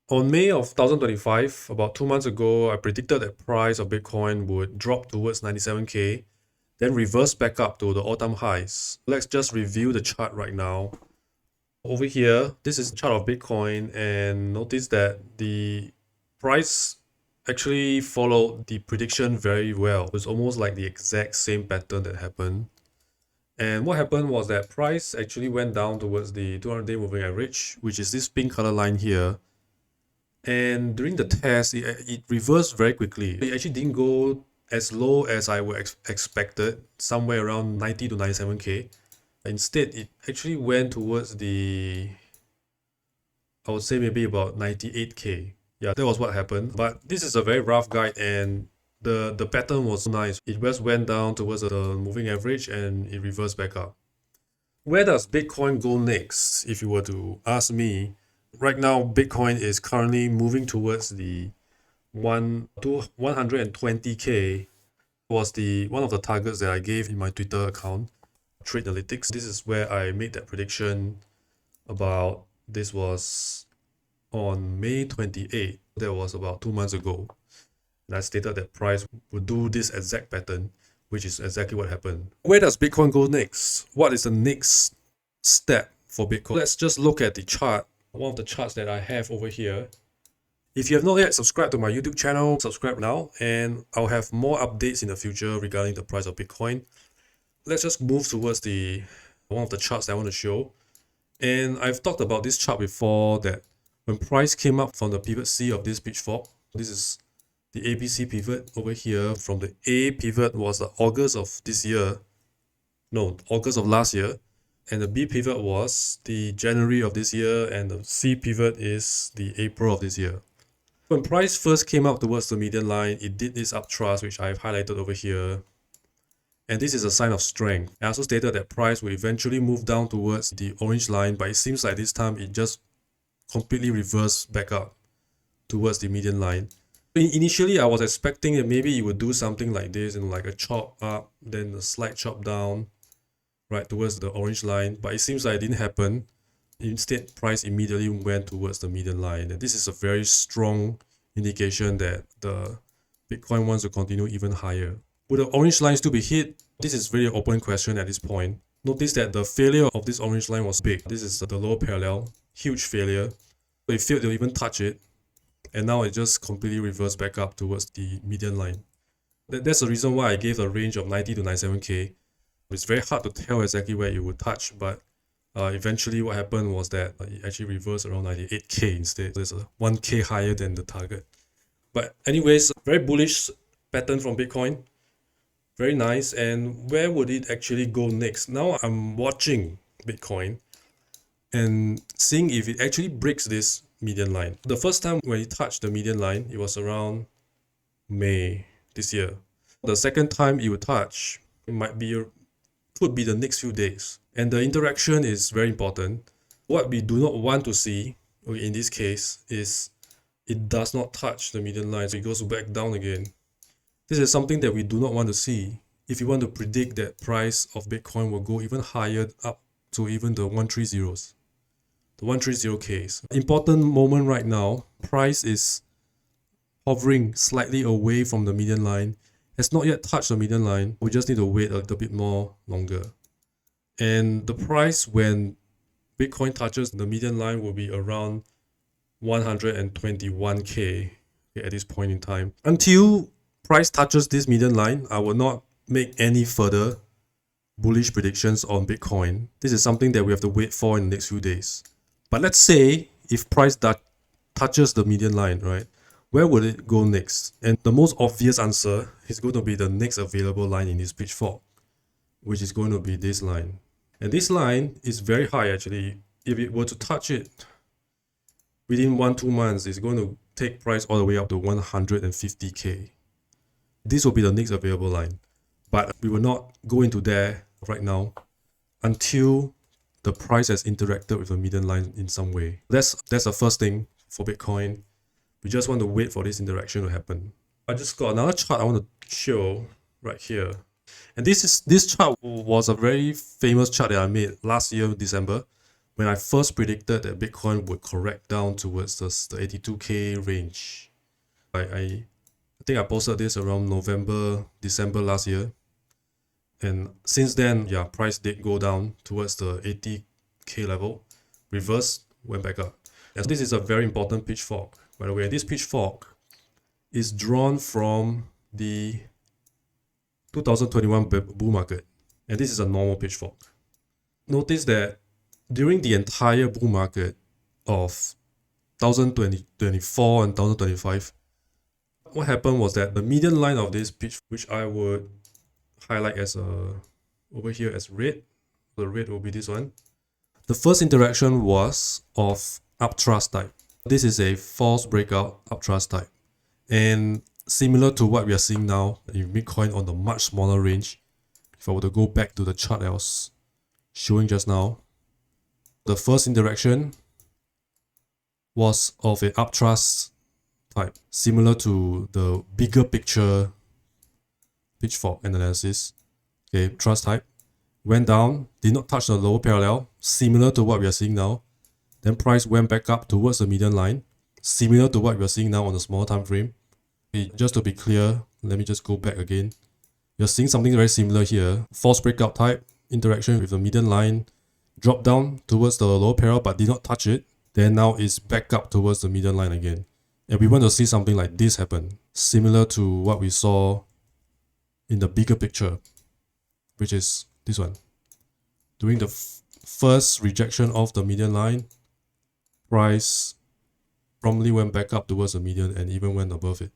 On May of 2025, about 2 months ago, I predicted that price of Bitcoin would drop towards 97K, then reverse back up to the all-time highs. Let's just review the chart right now. Over here, this is the chart of Bitcoin, and notice that the price actually followed the prediction very well. It's almost like the exact same pattern that happened. And what happened was that price actually went down towards the 200-day moving average, which is this pink color line here. And during the test, it reversed very quickly. It actually didn't go as low as I would expected, somewhere around 90 to 97K. Instead, it actually went towards I would say maybe about 98K. Yeah, that was what happened. But this is a very rough guide, and the pattern was nice. It just went down towards the moving average and it reversed back up. Where does Bitcoin go next? If you were to ask me, right now Bitcoin is currently moving towards the 120K was the one of the targets that I gave in my Twitter account, Trade Analytics. This is where I made that prediction about this was on May 28th. That was about 2 months ago. And I stated that price would do this exact pattern, which is exactly what happened. Where does Bitcoin go next? What is the next step for Bitcoin? Let's just look at the chart, one of the charts that I have over here. If you have not yet subscribed to my YouTube channel, subscribe now, and I'll have more updates in the future regarding the price of Bitcoin. Let's just move towards the one of the charts that I want to show. And I've talked about this chart before, that when price came up from the pivot C of this pitchfork, this is the ABC pivot over here. From the A pivot was the August of this year, no, August of last year, and the B pivot was the January of this year, and the C pivot is the April of this year. When price first came up towards the median line, it did this upthrust, which I've highlighted over here. And this is a sign of strength. I also stated that price will eventually move down towards the orange line, but it seems like this time it just completely reversed back up towards the median line. Initially, I was expecting that maybe it would do something like this, like a chop up, then a slight chop down, right, towards the orange line. But it seems like it didn't happen. Instead, price immediately went towards the median line. And this is a very strong indication that the Bitcoin wants to continue even higher. Would the orange line still be hit? This is really an open question at this point. Notice that the failure of this orange line was big. This is the lower parallel, huge failure. So it failed to even touch it. And now it just completely reversed back up towards the median line. That's the reason why I gave a range of 90 to 97K. It's very hard to tell exactly where it would touch, but eventually what happened was that it actually reversed around 98K instead. There's a 1K higher than the target. But anyways, very bullish pattern from Bitcoin. Very nice. And where would it actually go next? Now I'm watching Bitcoin and seeing if it actually breaks this median line. The first time when it touched the median line, it was around May this year. The second time it would touch, could be the next few days. And the interaction is very important. What we do not want to see, in this case, is it does not touch the median line, so it goes back down again. This is something that we do not want to see if you want to predict that price of Bitcoin will go even higher, up to even the 130s, the 130Ks. Important moment right now, price is hovering slightly away from the median line, has not yet touched the median line. We just need to wait a little bit more longer. And the price when Bitcoin touches the median line will be around 121K at this point in time. Until price touches this median line, I will not make any further bullish predictions on Bitcoin. This is something that we have to wait for in the next few days. But let's say if price touches the median line, right, where would it go next? And the most obvious answer is going to be the next available line in this pitchfork, which is going to be this line. And this line is very high actually. If it were to touch it within 1-2 months, it's going to take price all the way up to 150K. This will be the next available line. But we will not go into there right now until the price has interacted with the median line in some way. That's the first thing for Bitcoin. We just want to wait for this interaction to happen. I just got another chart I want to show right here. And this chart was a very famous chart that I made last year, December. when I first predicted that Bitcoin would correct down towards the 82K range. I think I posted this around November, December last year. And since then, yeah, price did go down towards the 80K level, reversed, went back up. And this is a very important pitchfork. By the way, this pitchfork is drawn from the 2021 bull market. And this is a normal pitchfork. Notice that during the entire bull market of 2024 and 2025, what happened was that the median line of this pitch, which I would highlight as over here as red, the red will be this one. The first interaction was of uptrust type. This is a false breakout uptrust type, and similar to what we are seeing now in Bitcoin on the much smaller range. If I were to go back to the chart I was showing just now, the first interaction was of an uptrust type, similar to the bigger picture pitchfork analysis. Okay, trust type went down, did not touch the lower parallel, similar to what we are seeing now. Then price went back up towards the median line, similar to what we are seeing now on the small time frame. Okay, just to be clear, let me just go back again. You're seeing something very similar here. False breakout type interaction with the median line, dropped down towards the lower parallel but did not touch it. Then now it's back up towards the median line again. And we want to see something like this happen, similar to what we saw in the bigger picture, which is this one. During the first rejection of the median line, price promptly went back up towards the median and even went above it.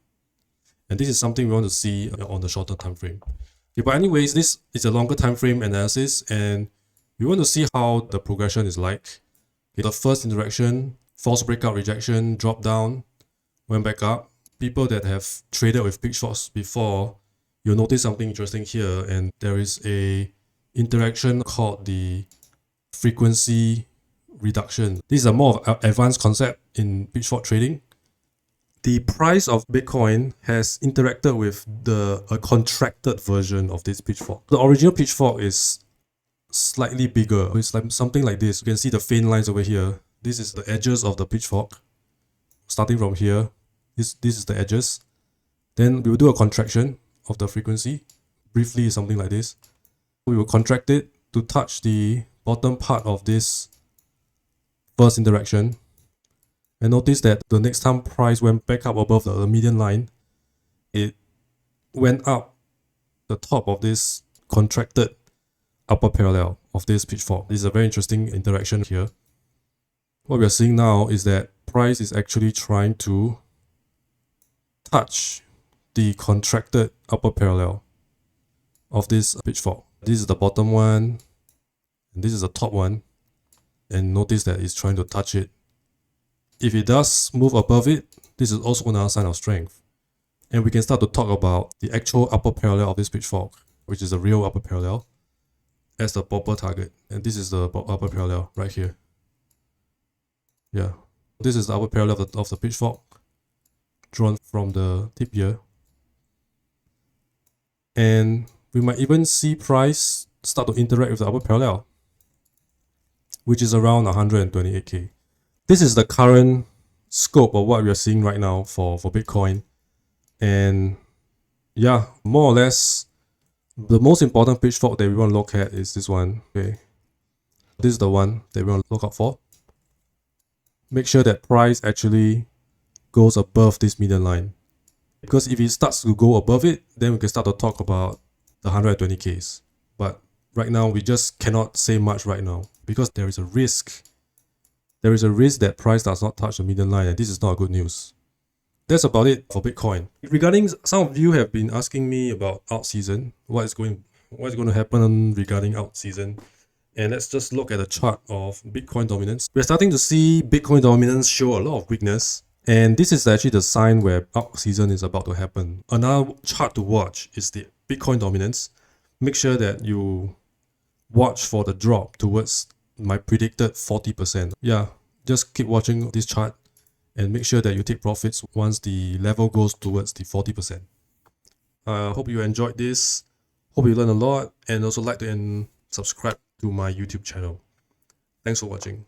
And this is something we want to see on the shorter time frame. Okay, but anyways, this is a longer time frame analysis, and we want to see how the progression is like. Okay, the first interaction, false breakout rejection, drop down, went back up. People that have traded with pitchforks before, you'll notice something interesting here, and there is a interaction called the frequency reduction. This is a more advanced concept in pitchfork trading. The price of Bitcoin has interacted with a contracted version of this pitchfork. The original pitchfork is slightly bigger. It's like something like this. You can see the faint lines over here. This is the edges of the pitchfork. Starting from here, this is the edges. Then we will do a contraction of the frequency. Briefly, something like this. We will contract it to touch the bottom part of this first interaction. And notice that the next time price went back up above the median line, it went up the top of this contracted upper parallel of this pitchfork. This is a very interesting interaction here. What we are seeing now is that price is actually trying to touch the contracted upper parallel of this pitchfork. This is the bottom one, and this is the top one. And notice that it's trying to touch it. If it does move above it, this is also another sign of strength. And we can start to talk about the actual upper parallel of this pitchfork, which is the real upper parallel, as the proper target. And this is the upper parallel right here. Yeah, this is the upper parallel of the pitchfork, drawn from the tip here. And we might even see price start to interact with the upper parallel, which is around 128K. This is the current scope of what we are seeing right now for Bitcoin. And yeah, more or less, the most important pitchfork that we want to look at is this one. Okay, this is the one that we want to look out for. Make sure that price actually goes above this median line. Because if it starts to go above it, then we can start to talk about the 120Ks. But right now, we just cannot say much right now because there is a risk. There is a risk that price does not touch the median line, and this is not good news. That's about it for Bitcoin. Regarding, some of you have been asking me about alt season, what is going to happen regarding alt season. And let's just look at a chart of Bitcoin dominance. We're starting to see Bitcoin dominance show a lot of weakness. And this is actually the sign where alt season is about to happen. Another chart to watch is the Bitcoin dominance. Make sure that you watch for the drop towards my predicted 40%. Yeah, just keep watching this chart and make sure that you take profits once the level goes towards the 40%. I hope you enjoyed this. Hope you learned a lot, and also like and subscribe to my YouTube channel. Thanks for watching.